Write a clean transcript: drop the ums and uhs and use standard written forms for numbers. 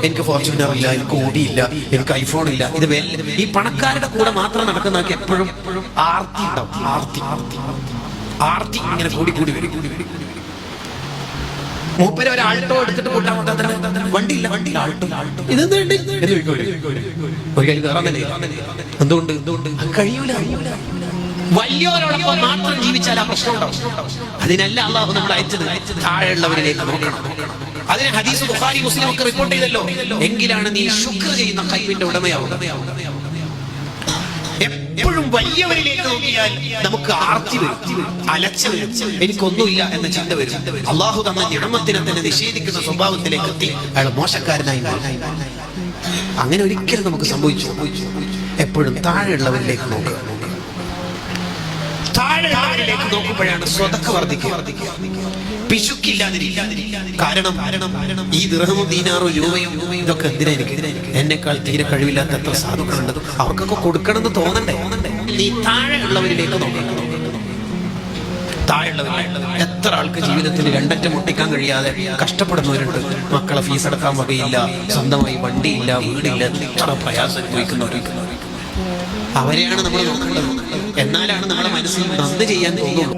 എനിക്ക് ഫോർച്യൂണർ ഇല്ല, എനിക്ക് ഓടിയില്ല, എനിക്ക് ഐഫോൺ ഇല്ല. ഇത് ഈ പണക്കാരുടെ കൂടെ മാത്രം നടക്കുന്നവർക്ക് എപ്പോഴും ആർത്തി ഉണ്ടാവും. ആർത്തി ഇങ്ങനെ കൂടി കൂടി വരും. മൂപ്പര് ഒരു ആൾട്ടോ എടുത്തിട്ട് കൂട്ടാൻ വന്നാൽ തന്നെ വണ്ടിയില്ല, ആൾട്ടോ ഇതെന്തുണ്ട് ഒരു കയ്യിൽ കയറാൻ തന്നെ. എന്തുകൊണ്ട് കഴിയൂല. വലിയവരോടൊപ്പം മാത്രം ജീവിച്ചാൽ ആ പ്രശ്നം ഉണ്ടാവും. അതിനല്ല അള്ളാഹു നമ്മൾ അയച്ചത്. താഴെയുള്ളവരിലേക്ക് നോക്കണം. അതിന് ഹദീസ് ബുഖാരി മുസ്ലിം ഒക്കെ റിപ്പോർട്ട് ചെയ്തല്ലോ. എങ്കിലാണ് നീ ശുക്ർ ചെയ്യുന്ന ഖൈബിന്റെ ഉടമയാവുന്നത്. എപ്പോഴും വലിയവരിലേക്ക് നോക്കിയാൽ നമുക്ക് ആർത്തി വരും, അലച്ച വരും, എനിക്കൊന്നുമില്ല എന്ന ചിന്ത വരും. അള്ളാഹു തന്ന നിഅമത്തിനെ തന്നെ നിഷേധിക്കുന്ന സ്വഭാവത്തിലേക്ക് എത്തി അയാൾ മോശക്കാരനായി മാറി. അങ്ങനെ ഒരിക്കലും നമുക്ക് സംഭവിച്ചു. എപ്പോഴും താഴെയുള്ളവരിലേക്ക് നോക്കുക. താഴെയുള്ളവരിലേക്ക് നോക്കുമ്പോഴാണ് സ്വതക്ക വർദ്ധിക്കുക, പിശുക്കില്ലാതിരിക്കുക. കാരണം ഈ ദിർഹമും ദീനാറും രൂപയും ഇതൊക്കെ എന്തിനാ എനിക്ക്? എന്നെക്കാൾ തീരെ കഴിവില്ലാത്ത എത്ര സാധുക്കളുണ്ട്, അവർക്കൊക്കെ കൊടുക്കണം എന്ന് തോന്നണ്ടേ? നീ താഴെയുള്ളവരിലേക്ക് നോക്കണം. എത്ര ആൾക്ക് ജീവിതത്തിൽ രണ്ടറ്റം മുട്ടിക്കാൻ കഴിയാതെ കഷ്ടപ്പെടുന്നവരുണ്ട്. മക്കളെ ഫീസ് അടക്കാൻ വകയില്ല, സ്വന്തമായി വണ്ടിയില്ല, വീടില്ല, എത്ര പ്രയാസം അനുഭവിക്കുന്നവരുണ്ട്. അവരെയാണ് നമ്മൾ നോക്കേണ്ടത്. എന്നാലാണ് നമ്മുടെ മനസ്സിൽ നന്ദി ചെയ്യാൻ തോന്നുള്ളൂ.